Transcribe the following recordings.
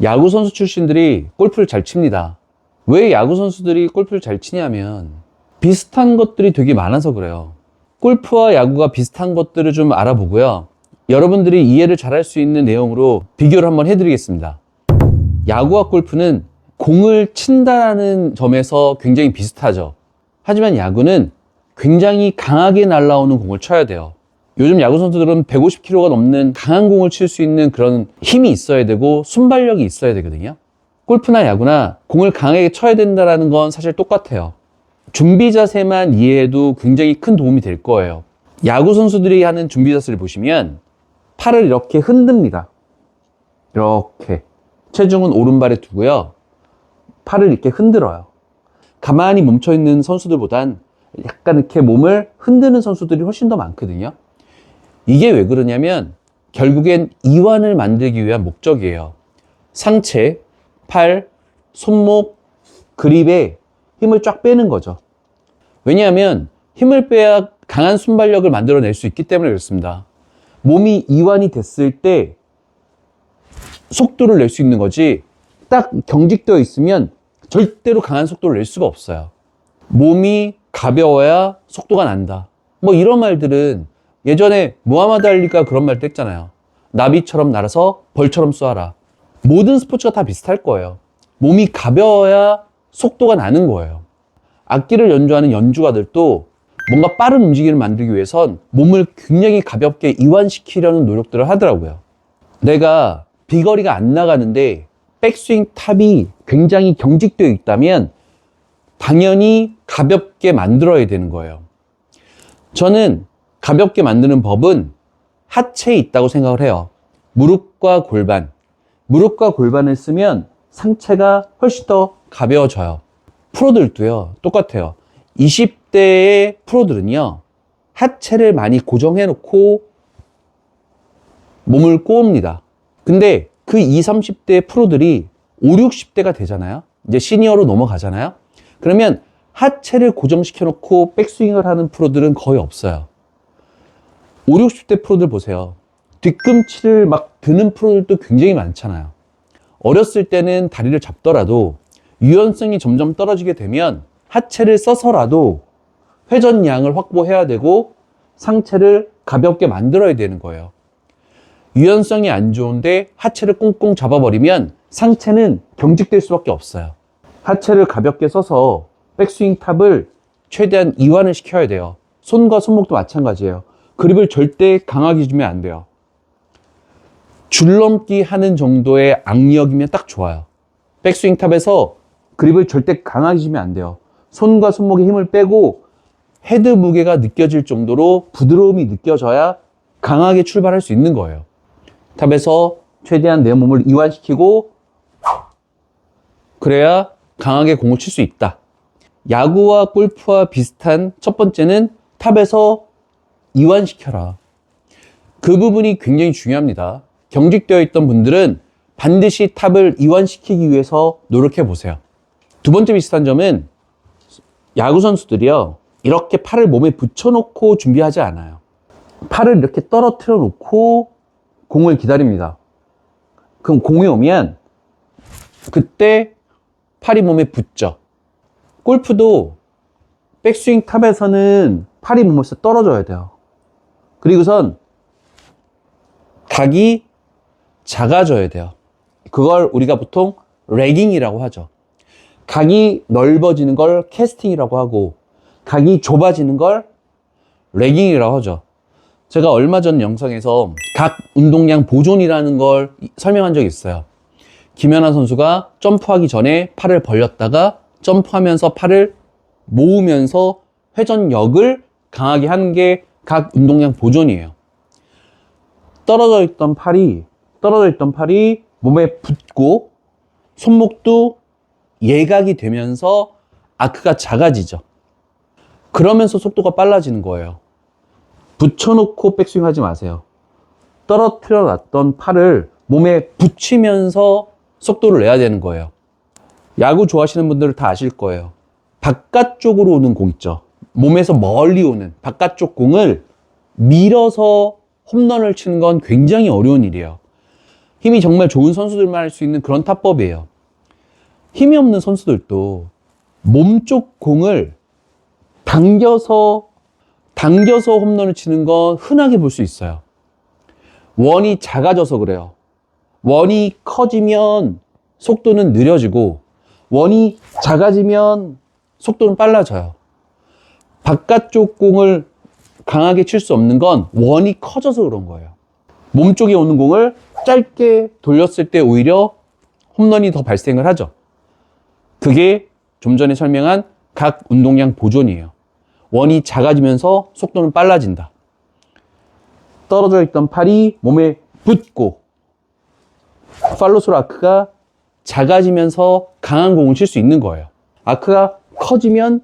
야구 선수 출신들이 골프를 잘 칩니다. 왜 야구 선수들이 골프를 잘 치냐면 비슷한 것들이 되게 많아서 그래요. 골프와 야구가 비슷한 것들을 좀 알아보고요. 여러분들이 이해를 잘할 수 있는 내용으로 비교를 한번 해드리겠습니다. 야구와 골프는 공을 친다는 점에서 굉장히 비슷하죠. 하지만 야구는 굉장히 강하게 날아오는 공을 쳐야 돼요. 요즘 야구 선수들은 150km가 넘는 강한 공을 칠 수 있는 그런 힘이 있어야 되고 순발력이 있어야 되거든요. 골프나 야구나 공을 강하게 쳐야 된다는 건 사실 똑같아요. 준비 자세만 이해해도 굉장히 큰 도움이 될 거예요. 야구 선수들이 하는 준비 자세를 보시면 팔을 이렇게 흔듭니다. 이렇게 체중은 오른발에 두고요. 팔을 이렇게 흔들어요. 가만히 멈춰있는 선수들보단 약간 이렇게 몸을 흔드는 선수들이 훨씬 더 많거든요. 이게 왜 그러냐면 결국엔 이완을 만들기 위한 목적이에요. 상체, 팔, 손목, 그립에 힘을 쫙 빼는 거죠. 왜냐하면 힘을 빼야 강한 순발력을 만들어낼 수 있기 때문에 그렇습니다. 몸이 이완이 됐을 때 속도를 낼 수 있는 거지, 딱 경직되어 있으면 절대로 강한 속도를 낼 수가 없어요. 몸이 가벼워야 속도가 난다. 뭐 이런 말들은 예전에 무하마드 알리가 그런 말도 했잖아요. 나비처럼 날아서 벌처럼 쏘아라. 모든 스포츠가 다 비슷할 거예요. 몸이 가벼워야 속도가 나는 거예요. 악기를 연주하는 연주가들도 뭔가 빠른 움직임을 만들기 위해선 몸을 굉장히 가볍게 이완시키려는 노력들을 하더라고요. 내가 비거리가 안 나가는데 백스윙 탑이 굉장히 경직되어 있다면 당연히 가볍게 만들어야 되는 거예요. 저는 가볍게 만드는 법은 하체에 있다고 생각을 해요. 무릎과 골반을 쓰면 상체가 훨씬 더 가벼워져요. 프로들도요, 똑같아요. 20대의 프로들은요, 하체를 많이 고정해 놓고 몸을 꼬읍니다. 근데 그 20, 30대 프로들이 5, 60대가 되잖아요. 이제 시니어로 넘어가잖아요. 그러면 하체를 고정시켜 놓고 백스윙을 하는 프로들은 거의 없어요. 5, 60대 프로들 보세요. 뒤꿈치를 막 드는 프로들도 굉장히 많잖아요. 어렸을 때는 다리를 잡더라도 유연성이 점점 떨어지게 되면 하체를 써서라도 회전량을 확보해야 되고 상체를 가볍게 만들어야 되는 거예요. 유연성이 안 좋은데 하체를 꽁꽁 잡아버리면 상체는 경직될 수밖에 없어요. 하체를 가볍게 써서 백스윙 탑을 최대한 이완을 시켜야 돼요. 손과 손목도 마찬가지예요. 그립을 절대 강하게 주면 안 돼요. 줄넘기 하는 정도의 악력이면 딱 좋아요. 백스윙 탑에서 그립을 절대 강하게 주면 안 돼요. 손과 손목에 힘을 빼고 헤드 무게가 느껴질 정도로 부드러움이 느껴져야 강하게 출발할 수 있는 거예요. 탑에서 최대한 내 몸을 이완시키고 그래야 강하게 공을 칠 수 있다. 야구와 골프와 비슷한 첫 번째는 탑에서 이완시켜라. 그 부분이 굉장히 중요합니다. 경직되어 있던 분들은 반드시 탑을 이완시키기 위해서 노력해 보세요. 두 번째 비슷한 점은 야구 선수들이요, 이렇게 팔을 몸에 붙여놓고 준비하지 않아요. 팔을 이렇게 떨어뜨려 놓고 공을 기다립니다. 그럼 공이 오면 그때 팔이 몸에 붙죠. 골프도 백스윙 탑에서는 팔이 몸에서 떨어져야 돼요. 그리고선 각이 작아져야 돼요. 그걸 우리가 보통 레깅이라고 하죠. 각이 넓어지는 걸 캐스팅이라고 하고 각이 좁아지는 걸 레깅이라고 하죠. 제가 얼마 전 영상에서 각 운동량 보존이라는 걸 설명한 적이 있어요. 김연아 선수가 점프하기 전에 팔을 벌렸다가 점프하면서 팔을 모으면서 회전력을 강하게 하는 게 각 운동량 보존이에요. 떨어져 있던 팔이 몸에 붙고 손목도 예각이 되면서 아크가 작아지죠. 그러면서 속도가 빨라지는 거예요. 붙여놓고 백스윙 하지 마세요. 떨어뜨려 놨던 팔을 몸에 붙이면서 속도를 내야 되는 거예요. 야구 좋아하시는 분들은 다 아실 거예요. 바깥쪽으로 오는 공 있죠. 몸에서 멀리 오는 바깥쪽 공을 밀어서 홈런을 치는 건 굉장히 어려운 일이에요. 힘이 정말 좋은 선수들만 할 수 있는 그런 타법이에요. 힘이 없는 선수들도 몸쪽 공을 당겨서 홈런을 치는 건 흔하게 볼 수 있어요. 원이 작아져서 그래요. 원이 커지면 속도는 느려지고 원이 작아지면 속도는 빨라져요. 바깥쪽 공을 강하게 칠 수 없는 건 원이 커져서 그런 거예요. 몸쪽에 오는 공을 짧게 돌렸을 때 오히려 홈런이 더 발생을 하죠. 그게 좀 전에 설명한 각 운동량 보존이에요. 원이 작아지면서 속도는 빨라진다. 떨어져 있던 팔이 몸에 붙고 팔로스루 아크가 작아지면서 강한 공을 칠 수 있는 거예요. 아크가 커지면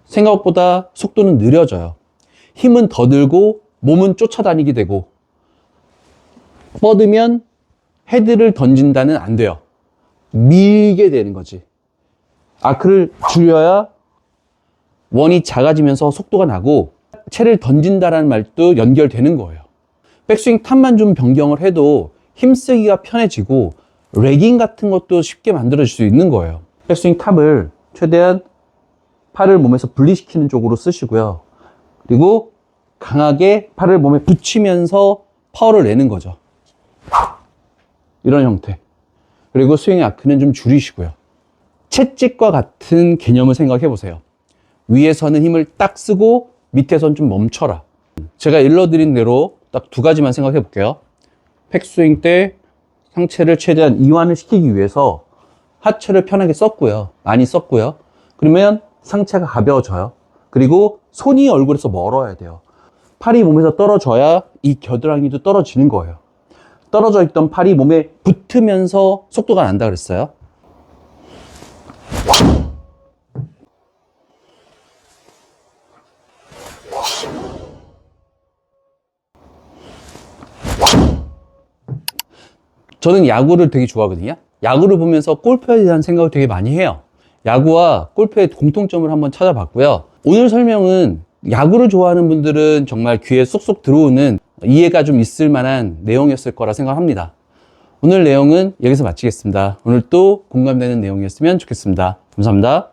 생각보다 속도는 느려져요. 힘은 더 들고 몸은 쫓아다니게 되고 뻗으면 헤드를 던진다는 안 돼요. 밀게 되는 거지. 아크를 줄여야 원이 작아지면서 속도가 나고 채를 던진다라는 말도 연결되는 거예요. 백스윙 탑만 좀 변경을 해도 힘쓰기가 편해지고 레깅 같은 것도 쉽게 만들어질 수 있는 거예요. 백스윙 탑을 최대한 팔을 몸에서 분리시키는 쪽으로 쓰시고요. 그리고 강하게 팔을 몸에 붙이면서 파워를 내는 거죠. 이런 형태. 그리고 스윙의 아크는 좀 줄이시고요. 채찍과 같은 개념을 생각해 보세요. 위에서는 힘을 딱 쓰고 밑에서는 좀 멈춰라. 제가 일러드린 대로 딱 두 가지만 생각해 볼게요. 백스윙 때 상체를 최대한 이완을 시키기 위해서 하체를 편하게 썼고요. 많이 썼고요. 그러면 상체가 가벼워져요. 그리고 손이 얼굴에서 멀어야 돼요. 팔이 몸에서 떨어져야 이 겨드랑이도 떨어지는 거예요. 떨어져 있던 팔이 몸에 붙으면서 속도가 난다 그랬어요. 저는 야구를 되게 좋아하거든요. 야구를 보면서 골프에 대한 생각을 되게 많이 해요. 야구와 골프의 공통점을 한번 찾아봤고요. 오늘 설명은 야구를 좋아하는 분들은 정말 귀에 쏙쏙 들어오는 이해가 좀 있을 만한 내용이었을 거라 생각합니다. 오늘 내용은 여기서 마치겠습니다. 오늘 또 공감되는 내용이었으면 좋겠습니다. 감사합니다.